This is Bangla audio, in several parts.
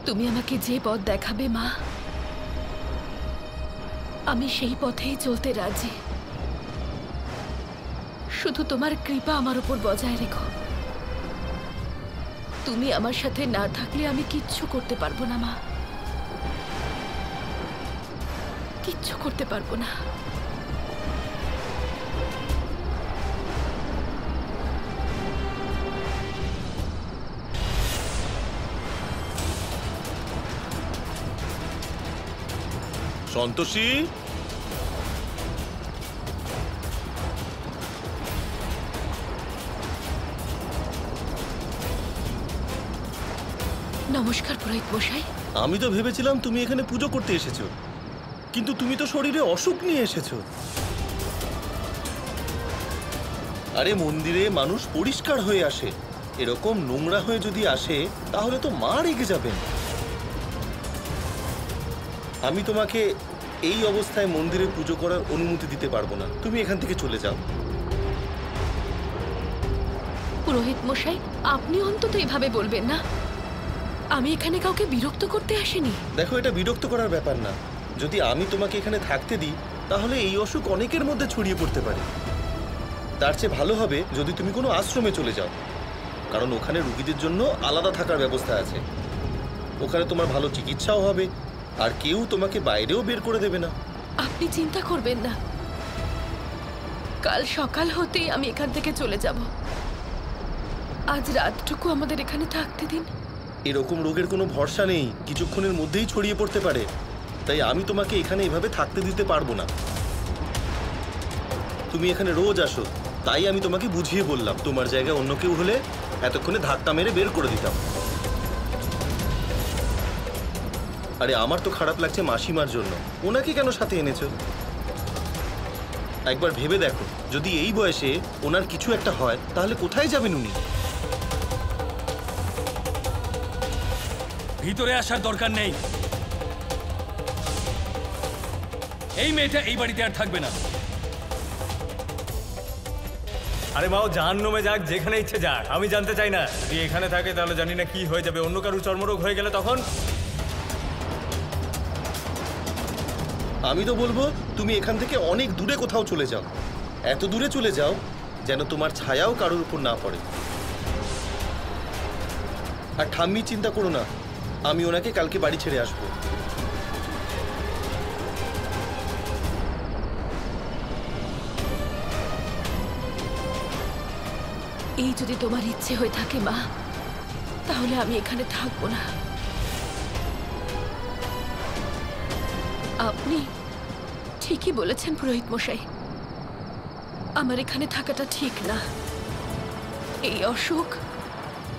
তুমি আমাকে যে পথ দেখাবে মা, আমি সেই পথেই চলতে রাজি। শুধু তোমার কৃপা আমার উপর বজায় রেখো। তুমি আমার সাথে না থাকলে আমি কিচ্ছু করতে পারবো না মা, কিচ্ছু করতে পারবো না। সন্তোষী, নমস্কার পুরোহিত মশাই। আমি তো ভেবেছিলাম তুমি এখানে পুজো করতে এসেছো, কিন্তু তুমি তো শরীরে অসুখ নিয়ে এসেছো। আরে মন্দিরে মানুষ পরিষ্কার হয়ে আসে, এরকম নোংরা হয়ে যদি আসে তাহলে তো মা রেগে যাবেন। আমি তোমাকে এই অবস্থায় মন্দিরে পুজো করার অনুমতি দিতে পারবো না। তুমি এখান থেকে চলে যাও। পুরোহিত মশাই, আপনি অন্তত এভাবে বলবেন না। আমি এখানে কাউকে বিরক্ত করতে আসিনি। দেখো, এটা বিরক্ত করার ব্যাপার না। যদি আমি তোমাকে এখানে থাকতে দিই তাহলে এই অসুখ অনেকের মধ্যে ছড়িয়ে পড়তে পারে। তার চেয়ে ভালো হবে যদি তুমি কোনো আশ্রমে চলে যাও, কারণ ওখানে রোগীদের জন্য আলাদা থাকার ব্যবস্থা আছে। ওখানে তোমার ভালো চিকিৎসাও হবে, আর কেউ তোমাকে বাইরেও বের করে দেবে না। আপনি চিন্তা করবেন না, কাল সকাল হতেই আমি এখান থেকে চলে যাব। আজ রাতটুকু আমাদের এখানে থাকতে দিন। এরকম রোগের কোনো ভরসা নেই, কিছুক্ষণের মধ্যেই ছড়িয়ে পড়তে পারে। তাই আমি তোমাকে এখানে এভাবে থাকতে দিতে পারবো না। তুমি এখানে রোজ আসো, তাই আমি তোমাকে বুঝিয়ে বললাম। তোমার জায়গায় অন্য কেউ হলে এতক্ষণে ধাক্কা মেরে বের করে দিতাম। আরে আমার তো খারাপ লাগছে মাসিমার জন্য, ওনাকে কেন সাথে এনেছো? একবার ভেবে দেখো, যদি এই বয়সে ওনার কিছু একটা হয় তাহলে কোথায় যাবেন উনি? ভিতরে আসার দরকার নেই। এই মেয়েটা এই বাড়িতে আর থাকবে না। আরে মাও জাহান্নামে যাক, যেখানে ইচ্ছে যাক, আমি জানতে চাই না। যদি এখানে থাকে তাহলে জানি না কি হয়ে যাবে, অন্য কারো চর্মরোগ হয়ে গেলে তখন। আমি তো বলবো তুমি এখান থেকে অনেক দূরে কোথাও চলে যাও। এত দূরে চলে যাও যেন তোমার ছায়াও কারোর উপর না পড়ে। আর ঠাম্মি চিন্তা করো না, আমি ওনাকে কালকে বাড়ি ছেড়ে আসবো। এই যদি তোমার ইচ্ছে হয়ে থাকে মা, তাহলে আমি এখানে থাকবো না। আপনি ঠিকই বলেছেন পুরোহিত মশাই, আমার এখানে থাকাটা ঠিক না। এই অসুখ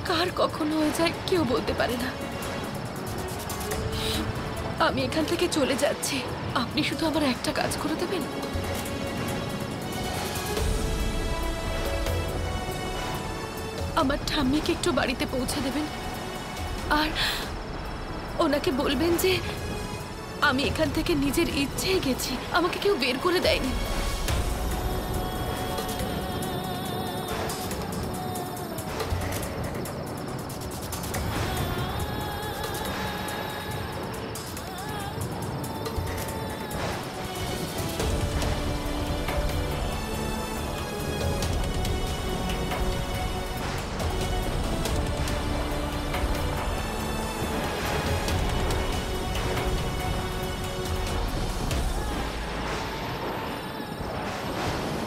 কার কখন হয়ে যায় কেউ বলতে পারে না। আমি এখান থেকে চলে যাচ্ছি, আপনি শুধু আমার একটা কাজ করে দেবেন। আমার ঠাম্মিকে একটু বাড়িতে পৌঁছে দেবেন, আর ওনাকে বলবেন যে আমি এখান থেকে নিজের ইচ্ছেই গেছি, আমাকে কেউ বের করে দেয়নি।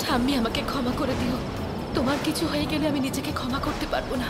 ঠাম্মি, আমাকে ক্ষমা করে দিও। তোমার কিছু হয়ে গেলে আমি নিজেকে ক্ষমা করতে পারবো না।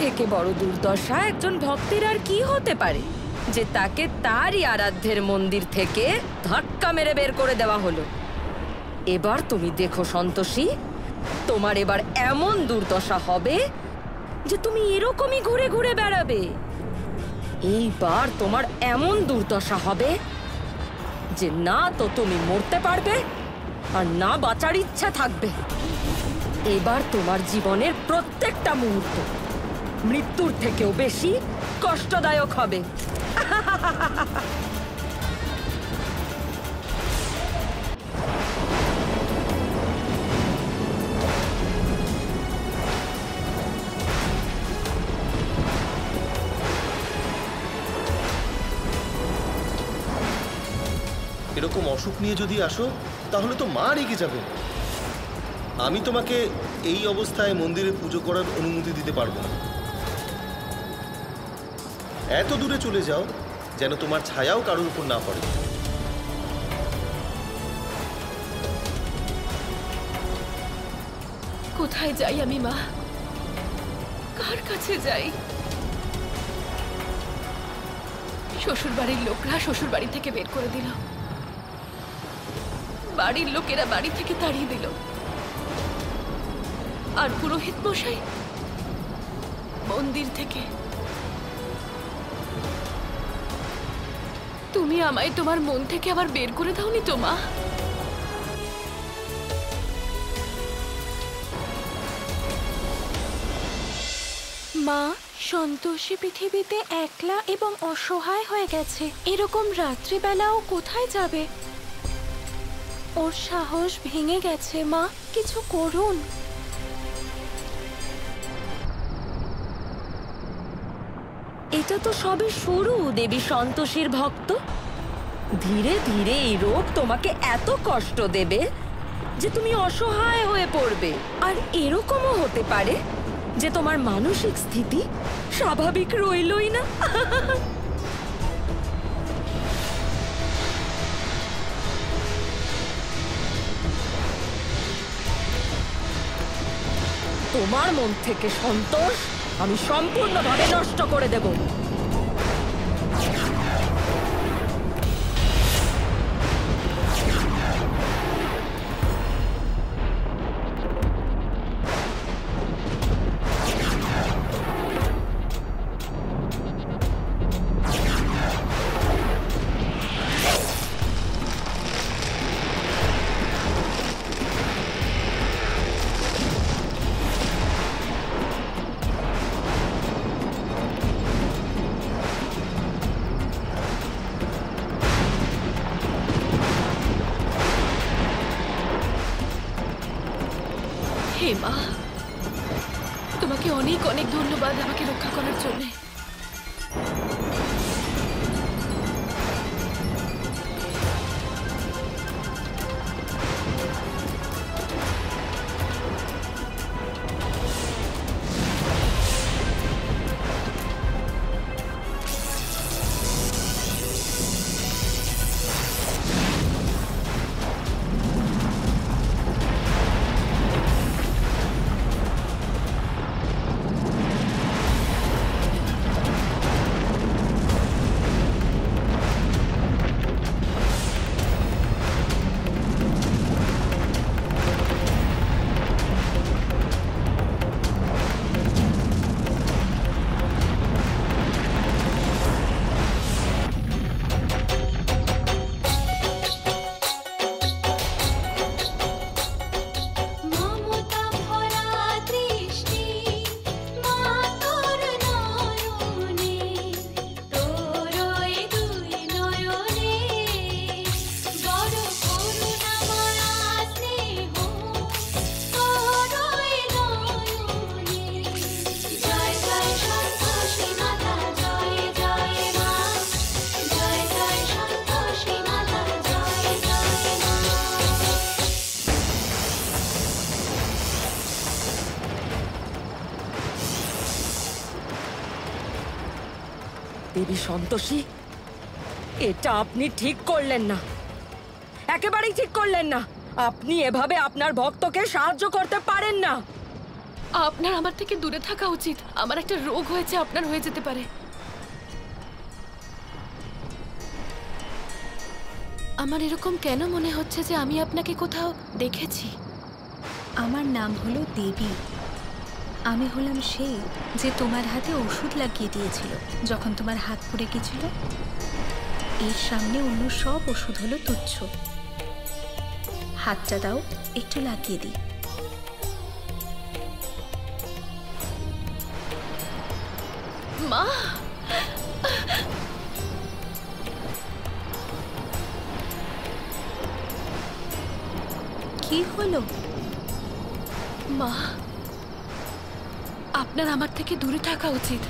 থেকে বড় দুর্দশা একজন ভক্তের আর কি হতে পারে যে তাকে তারই আরাধ্যের মন্দির থেকে ধাক্কা মেরে বের করে দেওয়া হলো। এবার তুমি দেখো সন্তোষী, তোমার এবার এমন দুর্দশা হবে যে তুমি এরকমই ঘুরে ঘুরে বেড়াবে। এইবার তোমার এমন দুর্দশা হবে যে না তো তুমি মরতে পারবে আর না বাঁচার ইচ্ছা থাকবে। এবার তোমার জীবনের প্রত্যেকটা মুহূর্ত মৃত্যুর থেকেও বেশি কষ্টদায়ক হবে। এরকম অসুখ নিয়ে যদি আসো তাহলে তো মা রেগে যাবে। আমি তোমাকে এই অবস্থায় মন্দিরে পুজো করার অনুমতি দিতে পারবো না। এত দূরে চলে যাও যেন তোমার ছায়াও কারোর উপর না পড়ে। কোথায় যাই আমি মা? কার কাছে যাই? শ্বশুর বাড়ির লোকরা শ্বশুর বাড়ি থেকে বের করে দিল, বাড়ির লোকেরা বাড়ি থেকে তাড়িয়ে দিল, আর পুরোহিত মশাই মন্দির থেকে। তুমি আমায় তোমার মন থেকে আবার বের করে দাওনি তো মা? মা, সন্তোষী পৃথিবীতে একলা এবং অসহায় হয়ে গেছে। এরকম রাত্রিবেলাও কোথায় যাবে? ওর সাহস ভেঙে গেছে। মা, কিছু করুন। এটা তো সবে শুরু দেবী সন্তোষীর ভক্ত। ধীরে ধীরে এই রোগ তোমাকে এত কষ্ট দেবে যে তুমি অসহায় হয়ে পড়বে। আর এরকমও হতে পারে যে তোমার মানসিক স্থিতি স্বাভাবিক রইলই না। তোমার মন থেকে সন্তোষ আমি সম্পূর্ণভাবে নষ্ট করে দেব। হে মা, তোমাকে অনেক অনেক ধন্যবাদ আমাকে রক্ষা করার জন্য। দেবী সন্তোষী, এটা আপনি ঠিক করলেন না, একেবারেই ঠিক করলেন না। আপনি এভাবে আপনার ভক্তকে সাহায্য করতে পারেন না। আপনার আমার থেকে দূরে থাকা উচিত। আমার একটা রোগ হয়েছে, আপনার হয়ে যেতে পারে। আমার এরকম কেন মনে হচ্ছে যে আমি আপনাকে কোথাও দেখেছি? আমার নাম হলো দেবী। আমি হলাম সেই যে তোমার হাতে ওষুধ লাগিয়ে দিয়েছিল যখন তোমার হাত পুড়ে গেছিল। এর সামনে অন্য সব ওষুধ হলো তুচ্ছ। হাতটা দাও, একটু লাগিয়ে দিই। মা, কি হলো? মা, আপনার আমার থেকে দূরে থাকা উচিত।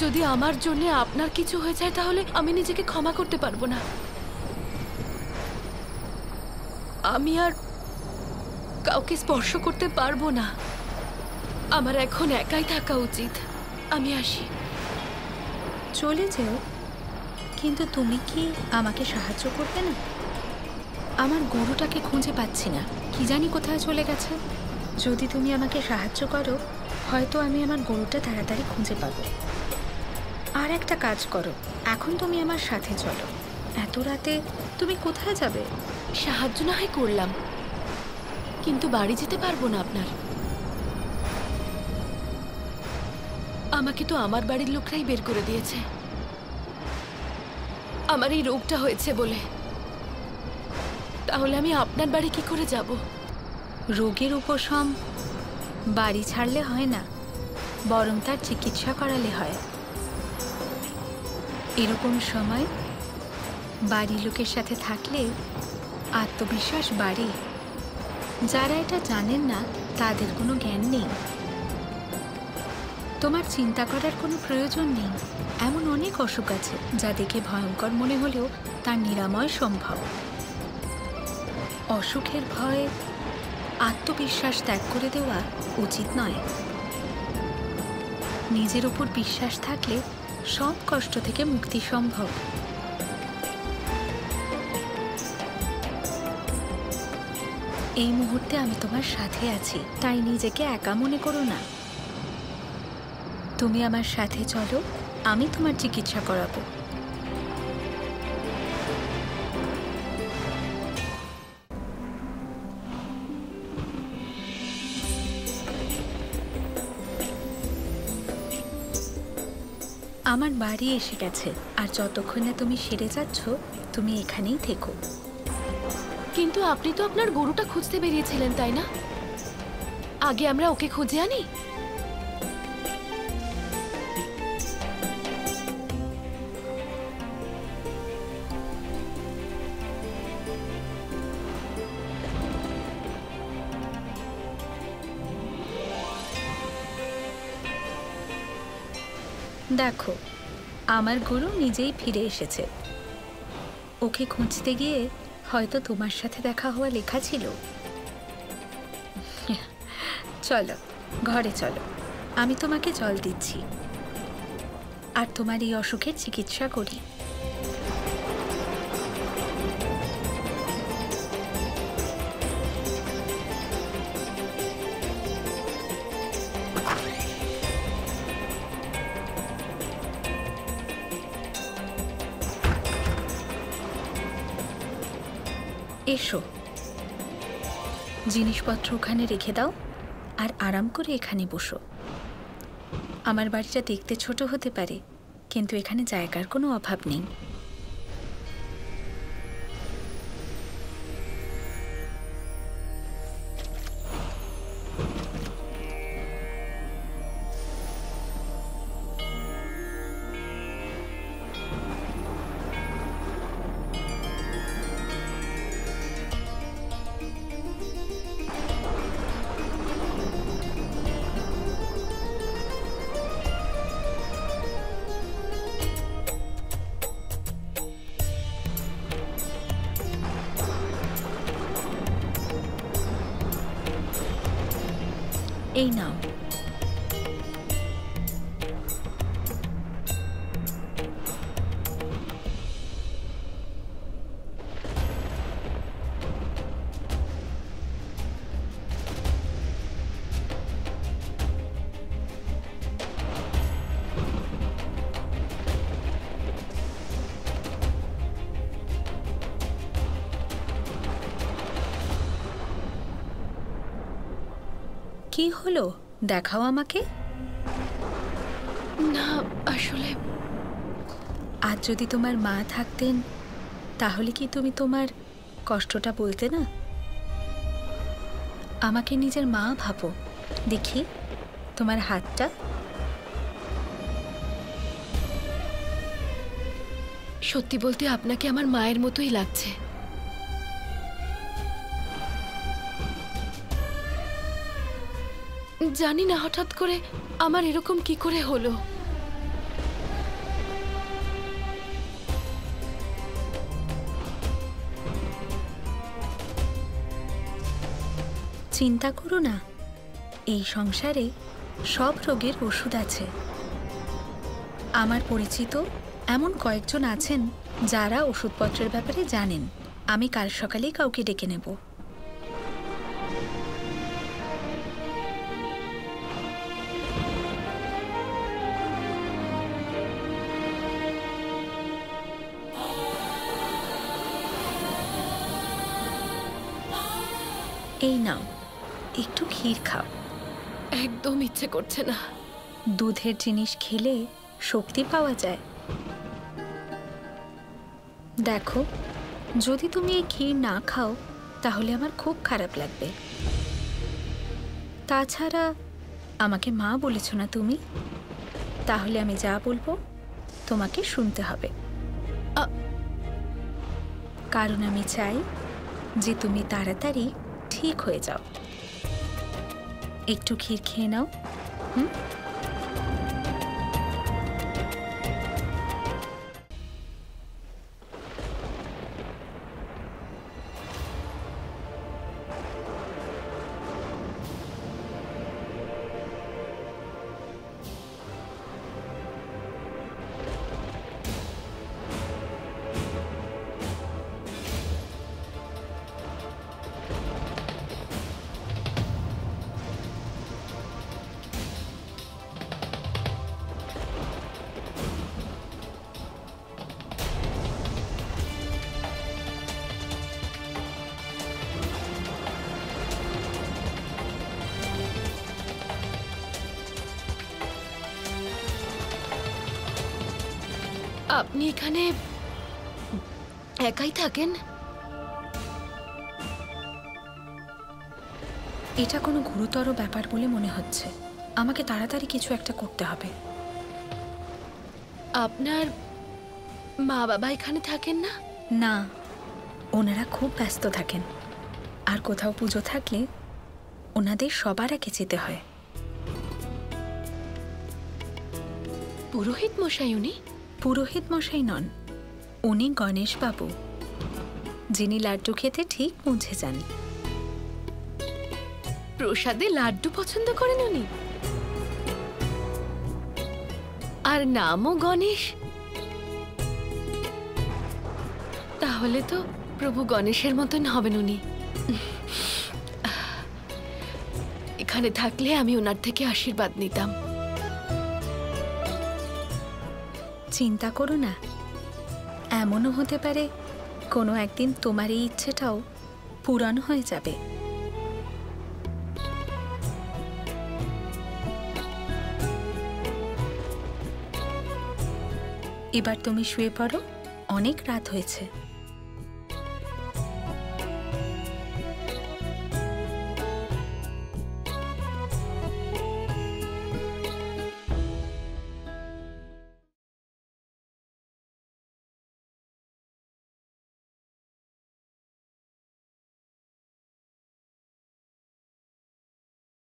যদি আমার জন্য আপনার কিছু হয়ে যায় তাহলে আমি নিজেকে ক্ষমা করতে পারবো না। আমি আর কাউকে স্পর্শ করতে পারবো না। আমার এখন একাই থাকা উচিত। আমি আসি। চলে যেও, কিন্তু তুমি কি আমাকে সাহায্য করবে না? আমার গরুটাকে খুঁজে পাচ্ছি না, কি জানি কোথায় চলে গেছে। যদি তুমি আমাকে সাহায্য করো, হয়তো আমি আমার গরুটা তাড়াতাড়ি খুঁজে পাবো। আর একটা কাজ করো, এখন তুমি আমার সাথে চলো। এত রাতে তুমি কোথায় যাবে? সাহায্য না হয় করলাম, কিন্তু বাড়ি যেতে পারবো না আপনার। আমাকে তো আমার বাড়ির লোকরাই বের করে দিয়েছে আমার এই রোগটা হয়েছে বলে। তাহলে আমি আপনার বাড়ি কি করে যাব? রোগের উপশম বাড়ি ছাড়লে হয় না, বরং তার চিকিৎসা করালে হয়। এরকম সময় বাড়ির লোকের সাথে থাকলে আত্মবিশ্বাস বাড়ে। যারা এটা জানেন না তাদের কোনো জ্ঞান নেই। তোমার চিন্তা করার কোনো প্রয়োজন নেই। এমন অনেক অসুখ আছে যা দেখে ভয়ঙ্কর মনে হলেও তার নিরাময় সম্ভব। অসুখের ভয়ে আত্মবিশ্বাস ত্যাগ করে দেওয়া উচিত নয়। নিজের উপর বিশ্বাস থাকলে সব কষ্ট থেকে মুক্তি সম্ভব। এই মুহূর্তে আমি তোমার সাথে আছি, তাই নিজেকে একা মনে করো না। তুমি আমার সাথে চলো, আমি তোমার চিকিৎসা করাবো। আমার বাড়ি এসে গেছে, আর যতক্ষণ না তুমি সেরে যাচ্ছ তুমি এখানেই থেকো। কিন্তু আপনি তো আপনার গরুটা খুঁজতে বেরিয়েছিলেন, তাই না? আগে আমরা ওকে খুঁজে আনি। দেখো, আমার গরু নিজেই ফিরে এসেছে। ওকে খুঁজতে গিয়ে হয়তো তোমার সাথে দেখা হওয়া লেখা ছিল। চলো ঘরে চলো, আমি তোমাকে জল দিচ্ছি আর তোমার এই অসুখের চিকিৎসা করি। এসো, জিনিসপত্র ওখানে রেখে দাও আর আরাম করে এখানে বসো। আমার বাড়িটা দেখতে ছোট হতে পারে, কিন্তু এখানে জায়গার কোনো অভাব নেই। এই নাও। কি হলো দেখাও আমাকে। না আসলে আজ যদি তোমার মা থাকতেন তাহলে কি তুমি তোমার কষ্টটা বলতে না? আমাকে নিজের মা ভাবো। দেখি তোমার হাতটা। সত্যি বলতে আপনাকে আমার মায়ের মতোই লাগছে। জানি না হঠাৎ করে আমার এরকম কি করে হলো। চিন্তা করো না, এই সংসারে সব রোগের ওষুধ আছে। আমার পরিচিত এমন কয়েকজন আছেন যারা ওষুধপত্রের ব্যাপারে জানেন। আমি কাল সকালেই কাউকে ডেকে নেব। এই নাও, একটু ক্ষীর খাও। একদম ইচ্ছে করছে না। দুধের জিনিস খেলে শক্তি পাওয়া যায়। দেখো, যদি তুমি এই ক্ষীর না খাও তাহলে আমার খুব খারাপ লাগবে। তাছাড়া আমাকে মা বলেছ না তুমি, তাহলে আমি যা বলবো তোমাকে শুনতে হবে। কারণ আমি চাই যে তুমি তাড়াতাড়ি ঠিক হয়ে যাও। একটু ক্ষীর খেয়ে নাও। আপনি এখানে একাই থাকেন? এটা কোনো গুরুতর ব্যাপার বলে মনে হচ্ছে। আমাকে তাড়াতাড়ি কিছু একটা করতে হবে। আপনার মা বাবা এখানে থাকেন না? না, ওনারা খুব ব্যস্ত থাকেন। আর কোথাও পুজো থাকলে ওনাদের সবার আগে যেতে হয়। পুরোহিত মশাই উনি? পুরোহিত মশাই নন, উনি গণেশ বাবু, যিনি লাড্ডু খেতে ঠিক পৌঁছে যান। প্রসাদে লাড্ডু পছন্দ করেন উনি? আর নামও গণেশ? তাহলে তো প্রভু গণেশের মতন হবেন উনি। এখানে থাকলে আমি ওনার থেকে আশীর্বাদ নিতাম। চিন্তা করো না, এমনও হতে পারে কোনো একদিন তোমার এই ইচ্ছেটাও পূরণ হয়ে যাবে। এবার তুমি শুয়ে পড়ো, অনেক রাত হয়েছে।